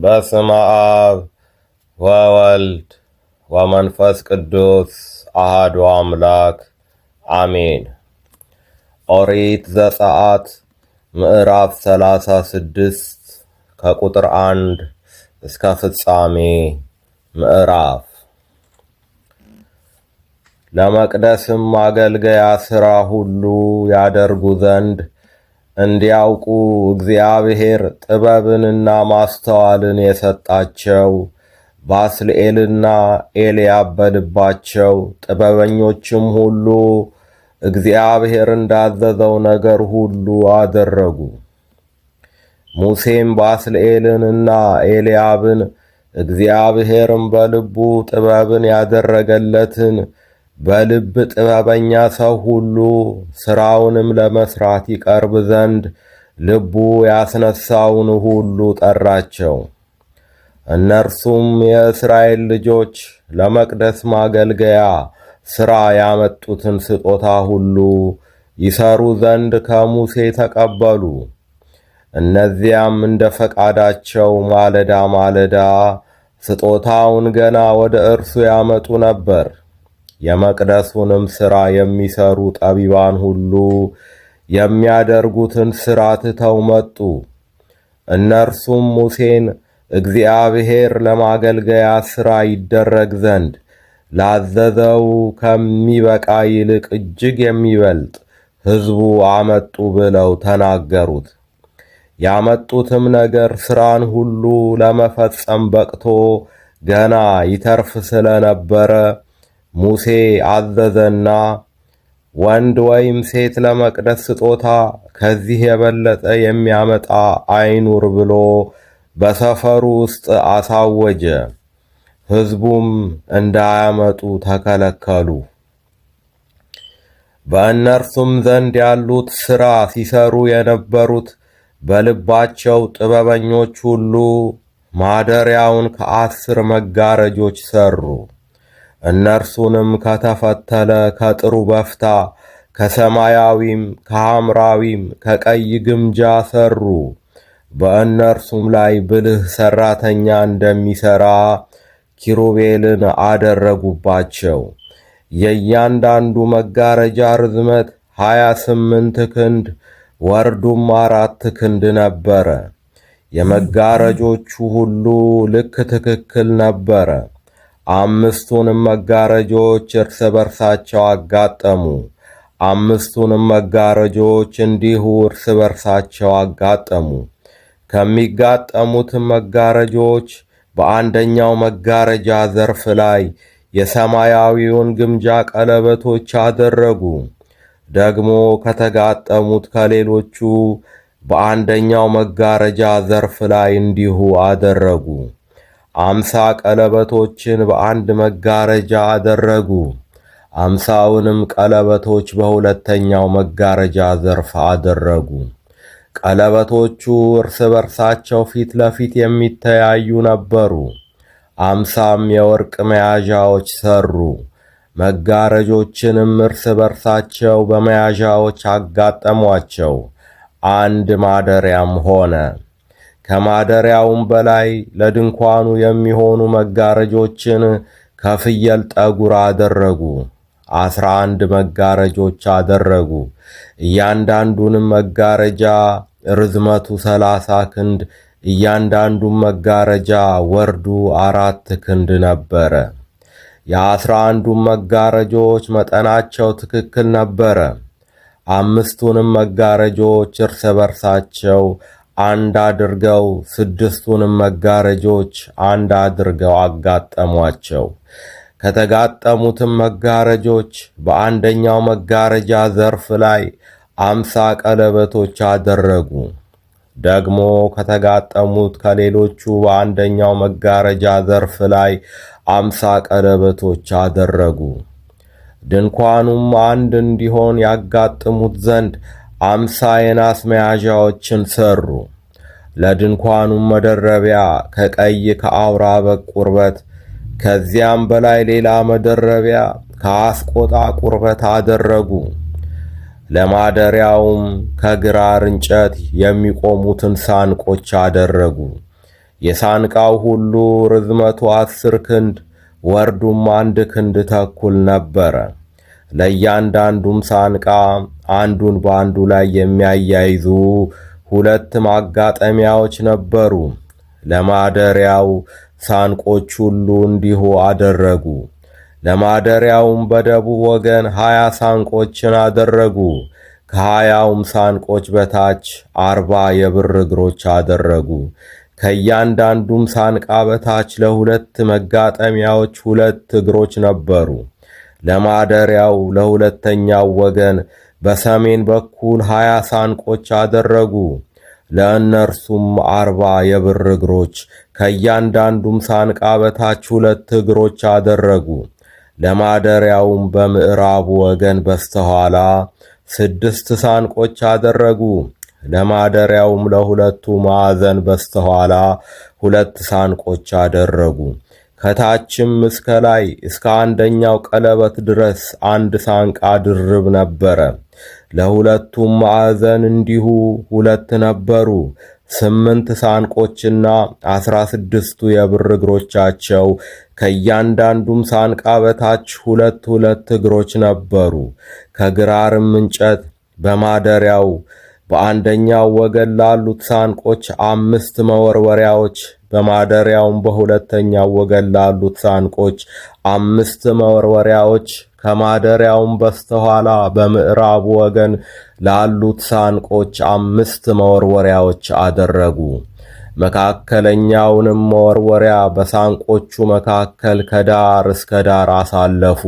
በስመ አብ ወወልድ ወመንፈስ ቅዱስ አሐዱ አምላክ አሜን። ኦሪት ዘጸአት ምዕራፍ 36 ከቁጥር 1 እስከ ፍጻሜ ምዕራፍ። ለመቅደስም ማገልገያ ሥራ ሁሉ ያደርጉ ዘንድ እንዲያውቁ እግዚአብሔር ጥበብንና ማስተዋልን የሰጣቸው ባስልኤልና ኤልያብ በልባቸው ጥበበኞችም ሁሉ እግዚአብሔር እንዳዘዘው ነገር ሁሉ አደረጉ። ሙሴም ባስልኤልንና ኤልያብን እግዚአብሔርም በልቡ ጥበብን ያደረገለትን በልብ ጥበበኛ ሰው ሁሉ ሥራውንም ለመሥራት ይቀርብ ዘንድ ልቡ ያስነሳውን ሁሉ ጠራቸው። እነርሱም የእስራኤል ልጆች ለመቅደስ ማገልገያ ሥራ ያመጡትን ስጦታ ሁሉ ይሰሩ ዘንድ ከሙሴ ተቀበሉ። እነዚያም እንደ ፈቃዳቸው ማለዳ ማለዳ ስጦታውን ገና ወደ እርሱ ያመጡ ነበር። የመቅደሱንም ሥራ የሚሰሩ ጠቢባን ሁሉ የሚያደርጉትን ሥራ ትተው መጡ። እነርሱም ሙሴን እግዚአብሔር ለማገልገያ ሥራ ይደረግ ዘንድ ላዘዘው ከሚበቃ ይልቅ እጅግ የሚበልጥ ሕዝቡ አመጡ ብለው ተናገሩት። ያመጡትም ነገር ሥራን ሁሉ ለመፈጸም በቅቶ ገና ይተርፍ ስለነበረ ሙሴ አዘዘና ወንድ ወይም ሴት ለመቅደስ ስጦታ ከዚህ የበለጠ የሚያመጣ አይኑር ብሎ በሰፈሩ ውስጥ አሳወጀ። ሕዝቡም እንዳያመጡ ተከለከሉ። በእነርሱም ዘንድ ያሉት ሥራ ሲሰሩ የነበሩት በልባቸው ጥበበኞች ሁሉ ማደሪያውን ከ10 መጋረጆች ሰሩ። እነርሱንም ከተፈተለ ከጥሩ በፍታ ከሰማያዊም ከሐምራዊም ከቀይ ግምጃ ሰሩ። በእነርሱም ላይ ብልህ ሠራተኛ እንደሚሠራ ኪሩቤልን አደረጉባቸው። የእያንዳንዱ መጋረጃ ርዝመት 28 ክንድ ወርዱም 4 ክንድ ነበረ። የመጋረጆቹ ሁሉ ልክ ትክክል ነበረ። 5ቱንም መጋረጆች እርስ በርሳቸው አጋጠሙ። 5ቱንም መጋረጆች እንዲሁ እርስ በርሳቸው አጋጠሙ። ከሚጋጠሙትም መጋረጆች በአንደኛው መጋረጃ ዘርፍ ላይ የሰማያዊውን ግምጃ ቀለበቶች አደረጉ። ደግሞ ከተጋጠሙት ከሌሎቹ በአንደኛው መጋረጃ ዘርፍ ላይ እንዲሁ አደረጉ። 50 ቀለበቶችን በአንድ መጋረጃ አደረጉ። 50ውንም ቀለበቶች በሁለተኛው መጋረጃ ዘርፍ አደረጉ። ቀለበቶቹ እርስ በርሳቸው ፊት ለፊት የሚተያዩ ነበሩ። 50ም የወርቅ መያዣዎች ሰሩ። መጋረጆችንም እርስ በርሳቸው በመያዣዎች አጋጠሟቸው። አንድ ማደሪያም ሆነ። ከማደሪያውም በላይ ለድንኳኑ የሚሆኑ መጋረጆችን ከፍየል ጠጉር አደረጉ። 11 መጋረጆች አደረጉ። እያንዳንዱንም መጋረጃ ርዝመቱ 30 ክንድ፣ እያንዳንዱም መጋረጃ ወርዱ 4 ክንድ ነበረ። የ11ዱም መጋረጆች መጠናቸው ትክክል ነበረ። 5ቱንም መጋረጆች እርስ በርሳቸው አንድ አድርገው 6ቱንም መጋረጆች አንድ አድርገው አጋጠሟቸው። ከተጋጠሙትም መጋረጆች በአንደኛው መጋረጃ ዘርፍ ላይ 50 ቀለበቶች አደረጉ። ደግሞ ከተጋጠሙት ከሌሎቹ በአንደኛው መጋረጃ ዘርፍ ላይ 50 ቀለበቶች አደረጉ። ድንኳኑም አንድ እንዲሆን ያጋጥሙት ዘንድ 50 የናስ መያዣዎችን ሰሩ። ለድንኳኑም መደረቢያ ከቀይ ከአውራ በግ ቁርበት ከዚያም በላይ ሌላ መደረቢያ ከአስቆጣ ቁርበት አደረጉ። ለማደሪያውም ከግራር እንጨት የሚቆሙትን ሳንቆች አደረጉ። የሳንቃው ሁሉ ርዝመቱ 10 ክንድ ወርዱም 1 ክንድ ተኩል ነበረ። ለእያንዳንዱም ሳንቃ አንዱን በአንዱ ላይ የሚያያይዙ 2 ማጋጠሚያዎች ነበሩ። ለማደሪያው ሳንቆች ሁሉ እንዲሁ አደረጉ። ለማደሪያውም በደቡብ ወገን 20 ሳንቆችን አደረጉ። ከ20ውም ሳንቆች በታች 40 የብር እግሮች አደረጉ። ከእያንዳንዱም ሳንቃ በታች ለ2 መጋጠሚያዎች 2 እግሮች ነበሩ። ለማደሪያው ለሁለተኛው ወገን በሰሜን በኩል 20 ሳንቆች አደረጉ። ለእነርሱም 40 የብር እግሮች፣ ከእያንዳንዱም ሳንቃ በታች 2 እግሮች አደረጉ። ለማደሪያውም በምዕራቡ ወገን በስተኋላ 6 ሳንቆች አደረጉ። ለማደሪያውም ለሁለቱ ማዕዘን በስተኋላ 2 ሳንቆች አደረጉ። ከታችም እስከ ላይ እስከ አንደኛው ቀለበት ድረስ 1 ሳንቃ ድርብ ነበረ። ለሁለቱም ማዕዘን እንዲሁ 2 ነበሩ። 8 ሳንቆችና 16ቱ የብር እግሮቻቸው፣ ከእያንዳንዱም ሳንቃ በታች 2 እግሮች ነበሩ። ከግራርም እንጨት በማደሪያው በአንደኛው ወገን ላሉት ሳንቆች 5 መወርወሪያዎች፣ በማደሪያውም በሁለተኛው ወገን ላሉት ሳንቆች 5 መወርወሪያዎች፣ ከማደሪያውም በስተኋላ በምዕራቡ ወገን ላሉት ሳንቆች 5 መወርወሪያዎች አደረጉ። መካከለኛውንም መወርወሪያ በሳንቆቹ መካከል ከዳር እስከ ዳር አሳለፉ።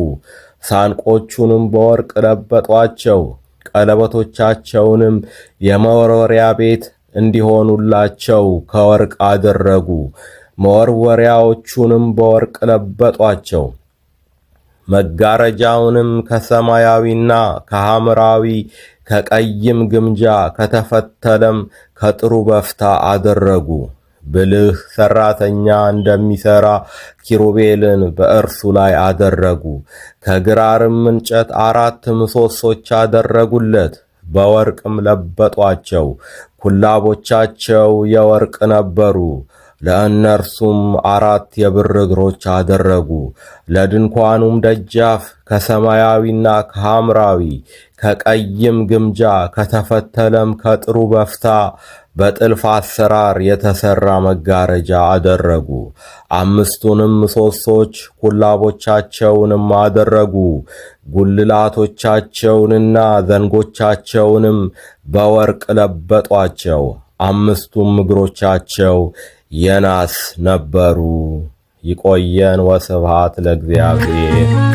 ሳንቆቹንም በወርቅ ለበጧቸው። ቀለበቶቻቸውንም የመወርወሪያ ቤት እንዲሆኑላቸው ከወርቅ አደረጉ። መወርወሪያዎቹንም በወርቅ ለበጧቸው። መጋረጃውንም ከሰማያዊና ከሐምራዊ ከቀይም ግምጃ ከተፈተለም ከጥሩ በፍታ አደረጉ። ብልህ ሠራተኛ እንደሚሠራ ኪሩቤልን በእርሱ ላይ አደረጉ። ከግራርም እንጨት 4 ምሰሶች አደረጉለት፣ በወርቅም ለበጧቸው። ኩላቦቻቸው የወርቅ ነበሩ። ለእነርሱም 4 የብር እግሮች አደረጉ። ለድንኳኑም ደጃፍ ከሰማያዊና ከሐምራዊ ከቀይም ግምጃ ከተፈተለም ከጥሩ በፍታ በጥልፍ አሰራር የተሰራ መጋረጃ አደረጉ። 5ቱንም ምሰሶች ኩላቦቻቸውንም አደረጉ። ጉልላቶቻቸውንና ዘንጎቻቸውንም በወርቅ ለበጧቸው። 5ቱም እግሮቻቸው የናስ ነበሩ። ይቆየን። ወስብሐት ለእግዚአብሔር።